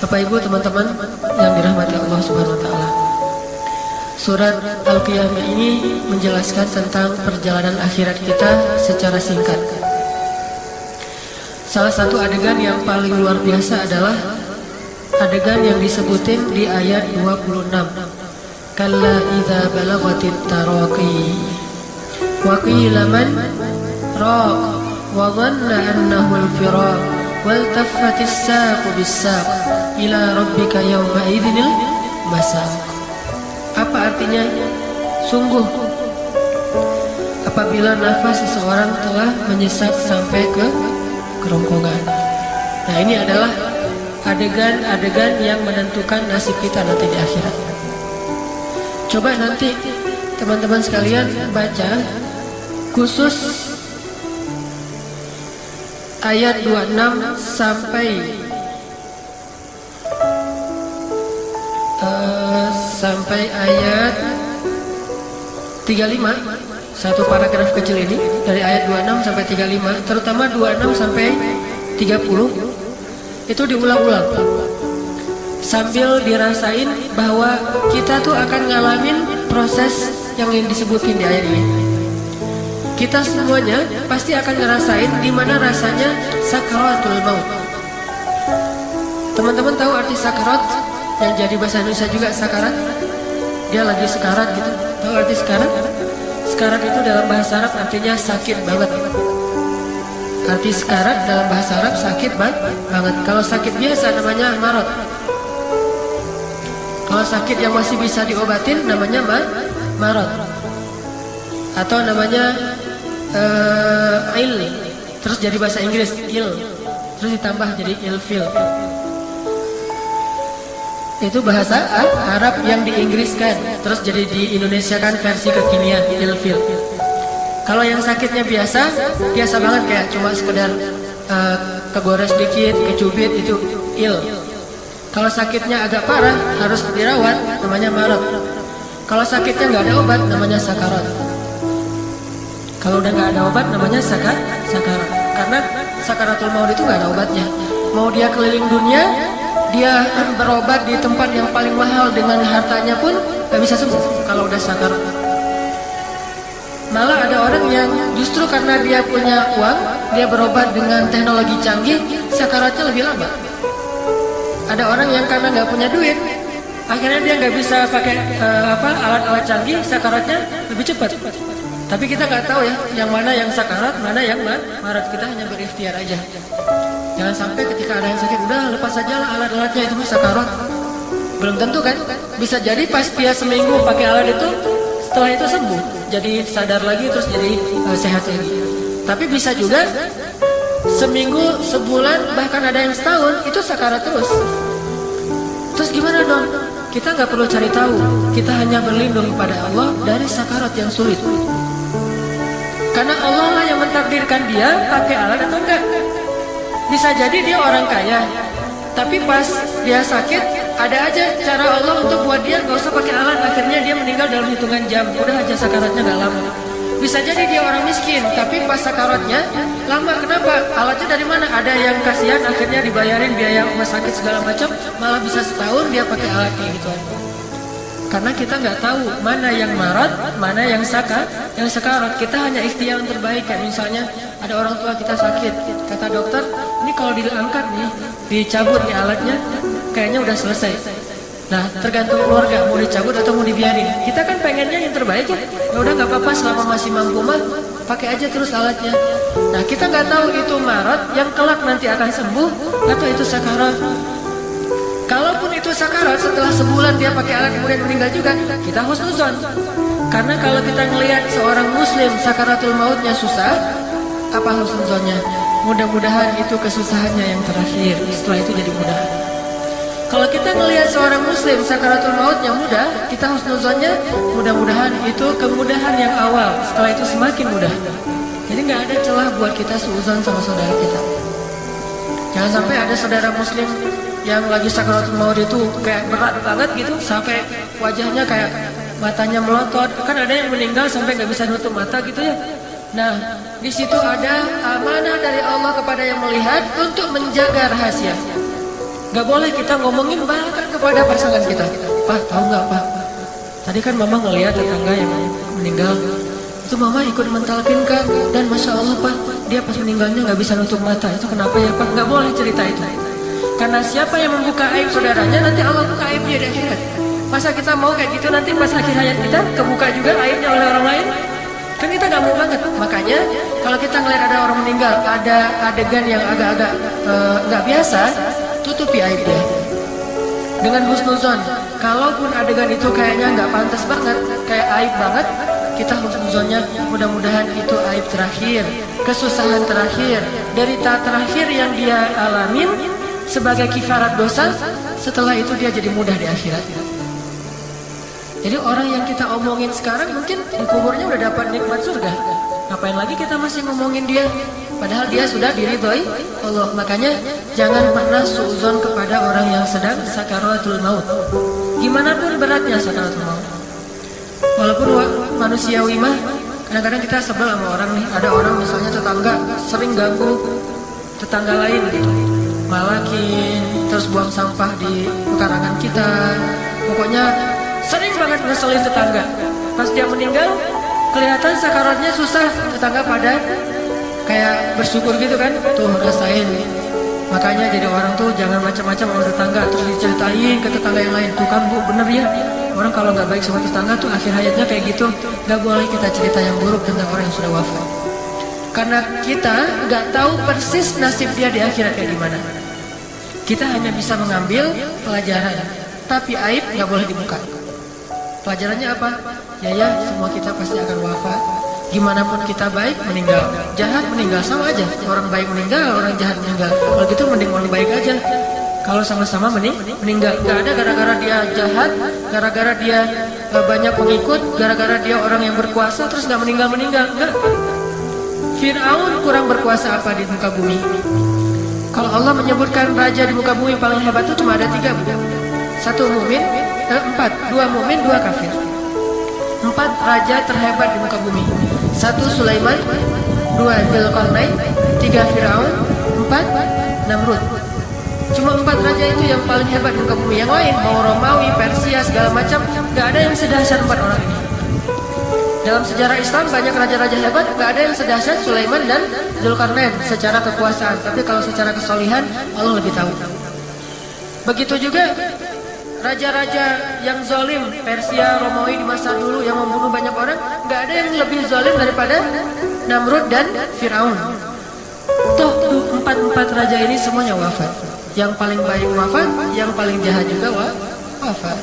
Bapak Ibu teman-teman yang dirahmati Allah Subhanahu wa taala. Surat Al-Qiyamah ini menjelaskan tentang perjalanan akhirat kita secara singkat. Salah satu adegan yang paling luar biasa adalah adegan yang disebutin di ayat 26. Kalla idza balagatit taraqi wa qila man raq wa dhanna annahu al-firaq wal taffatis saqu bis-saq ila rabbika yawma idzinil masaq. Apa artinya? Sungguh apabila nafas seseorang telah menyesap sampai ke kerongkongan. Nah, ini adalah adegan-adegan yang menentukan nasib kita nanti di akhirat. Coba nanti teman-teman sekalian baca khusus ayat 26 sampai ayat 35, satu paragraf kecil ini dari ayat 26 sampai 35, terutama 26 sampai 30 itu diulang-ulang sambil dirasain bahwa kita tuh akan ngalamin proses yang disebutin di ayat ini. Kita semuanya pasti akan ngerasain gimana rasanya sakaratul maut. Teman-teman tahu arti sakarat yang jadi bahasa Indonesia juga sakarat? Dia lagi sekarat gitu. Tahu arti sekarat? Sekarat itu dalam bahasa Arab artinya sakit banget. Arti sekarat dalam bahasa Arab sakit banget. Kalau sakit biasa namanya marot. Kalau sakit yang masih bisa diobatin namanya marot. Atau namanya il. Terus jadi bahasa Inggris il. Terus ditambah jadi ilfil. Itu bahasa Arab yang diinggriskan, terus jadi di Indonesia kan versi kekinian ilfil. Kalau yang sakitnya biasa banget kayak cuma sekedar kegores dikit, kecubit itu il. Kalau sakitnya agak parah harus dirawat namanya marot. Kalau sakitnya nggak ada obat namanya sakarat. Kalau udah nggak ada obat namanya sakarat. Karena sakaratul maut itu nggak ada obatnya. Mau dia keliling dunia, dia berobat di tempat yang paling mahal dengan hartanya pun gak bisa sembuh kalau udah sakarat. Malah ada orang yang justru karena dia punya uang, dia berobat dengan teknologi canggih, sakaratnya lebih lama. Ada orang yang karena gak punya duit, akhirnya dia gak bisa pakai alat-alat canggih, sakaratnya lebih cepat. Tapi kita gak tahu ya, yang mana yang sakarat, mana yang marat. Kita hanya berikhtiar aja. Jangan sampai ketika ada yang sakit, udah lepas saja lah alat-alatnya, itu sakarat. Belum tentu kan? Bisa jadi pas dia seminggu pakai alat itu, setelah itu sembuh, jadi sadar lagi terus jadi sehat lagi. Tapi bisa juga seminggu, sebulan, bahkan ada yang setahun itu sakarat terus. Terus gimana dong? Kita nggak perlu cari tahu. Kita hanya berlindung pada Allah dari sakarat yang sulit. Karena Allah lah yang mentakdirkan dia pakai alat atau enggak. Bisa jadi dia orang kaya, tapi pas dia sakit, ada aja cara Allah untuk buat dia gak usah pakai alat. Akhirnya dia meninggal dalam hitungan jam. Udah aja sakaratnya gak lama. Bisa jadi dia orang miskin, tapi pas sakaratnya lama. Kenapa? Alatnya dari mana? Ada yang kasihan, akhirnya dibayarin biaya rumah sakit segala macam, malah bisa setahun dia pakai alat kayak gitu. Karena kita nggak tahu mana yang marat, mana yang sakarat. Kita hanya ikhtiar yang terbaik. Kayak misalnya ada orang tua kita sakit, kata dokter, ini kalau diangkat nih, dicabut nih alatnya, kayaknya udah selesai. Nah, tergantung keluarga mau dicabut atau mau dibiarin. Kita kan pengennya yang terbaik ya. Ya udah nggak apa-apa, selama masih mampu mah pakai aja terus alatnya. Nah, kita nggak tahu itu marat yang kelak nanti akan sembuh atau itu sakarat. Kalaupun itu sakarat, setelah sebulan dia pakai alat kemudian meninggal juga, kita husnuzon. Karena kalau kita ngelihat seorang muslim sakaratul mautnya susah, apa husnuzonnya? Mudah-mudahan itu kesusahannya yang terakhir, setelah itu jadi mudah. Kalau kita ngelihat seorang muslim sakaratul mautnya mudah, kita husnuzonnya mudah-mudahan itu kemudahan yang awal, setelah itu semakin mudah. Jadi nggak ada celah buat kita suuzon sama saudara kita. Jangan sampai ada saudara muslim yang lagi sakaratul maut itu kayak berat banget gitu, sampai wajahnya kayak matanya melotot. Kan ada yang meninggal sampai nggak bisa nutup mata gitu ya. Nah, di situ ada amanah dari Allah kepada yang melihat untuk menjaga rahasia. Gak boleh kita ngomongin bahkan kepada pasangan kita. Pak, tahu nggak Pak? Tadi kan mama ngelihat tetangga yang meninggal. Itu mama ikut mentalkinkan. Dan Masya Allah Pak, dia pas meninggalnya nggak bisa nutup mata. Itu kenapa ya Pak? Nggak boleh cerita itu. Karena siapa yang membuka aib saudaranya, nanti Allah buka aibnya di akhirat. Masa kita mau kayak gitu nanti pas akhir hayat kita kebuka juga aibnya oleh orang lain? Kan kita nggak mau banget. Makanya kalau kita ngeliat ada orang meninggal, ada adegan yang agak-agak nggak biasa, tutupi aibnya dengan husnuzon. Kalaupun adegan itu kayaknya nggak pantas banget, kayak aib banget, kita husnuzonnya mudah-mudahan itu aib terakhir, kesusahan terakhir, derita terakhir yang dia alamin sebagai kifarat dosa. Setelah itu dia jadi mudah di akhirat. Jadi orang yang kita omongin sekarang mungkin di kuburnya udah dapat nikmat surga. Ngapain lagi kita masih ngomongin dia? Padahal dia sudah diridhoi Allah. Makanya jangan pernah suuzon kepada orang yang sedang sakaratul maut. Gimana pun beratnya sakaratul maut. Walaupun manusiawi mah, kadang-kadang kita sebel sama orang nih. Ada orang misalnya tetangga sering ganggu tetangga lain gitu, malakin, terus buang sampah di pekarangan kita. Pokoknya sering banget ngeselin tetangga. Pas dia meninggal, kelihatan sakaratnya susah. Tetangga pada kayak bersyukur gitu kan. Tuh rasain. Makanya jadi orang tuh jangan macam-macam sama tetangga. Terus diceritain ke tetangga yang lain. Tuh kan Bu, bener ya. Orang kalau nggak baik sama tetangga tuh akhir hayatnya kayak gitu. Gak boleh kita cerita yang buruk tentang orang yang sudah wafat. Karena kita nggak tahu persis nasib dia di akhirat kayak gimana. Kita hanya bisa mengambil pelajaran. Tapi aib nggak boleh dibuka. Pelajarannya apa? Ya, semua kita pasti akan wafat. Gimana pun kita baik, meninggal. Jahat, meninggal. Sama aja. Orang baik meninggal, orang jahat meninggal. Kalau gitu mending orang baik aja. Kalau sama-sama meninggal. Gak ada gara-gara dia jahat, gara-gara dia banyak pengikut, gara-gara dia orang yang berkuasa, terus gak meninggal-meninggal. Enggak. Fir'aun kurang berkuasa apa di muka bumi? Kalau Allah menyebutkan raja di muka bumi paling hebat itu cuma ada 3 Bu. 1 mukmin, 4, 2 mukmin, 2 kafir. 4 raja terhebat di muka bumi. 1 Sulaiman, 2 Dzulqarnain, 3 Firaun, 4 Namrud. Cuma 4 raja itu yang paling hebat di muka bumi. Yang lain mau Romawi, Persia segala macam, gak ada yang sedahsyat 4 orang ini. Dalam sejarah Islam banyak raja-raja hebat, gak ada yang sedahsyat Sulaiman dan Dzulqarnain secara kekuasaan. Tapi kalau secara kesolihan Allah lebih tahu. Begitu juga raja-raja yang zalim, Persia, Romawi di masa dulu yang membunuh banyak orang, nggak ada yang lebih zalim daripada Namrud dan Firaun. Toh tuh 4 raja ini semuanya wafat. Yang paling baik wafat, yang paling jahat juga wafat.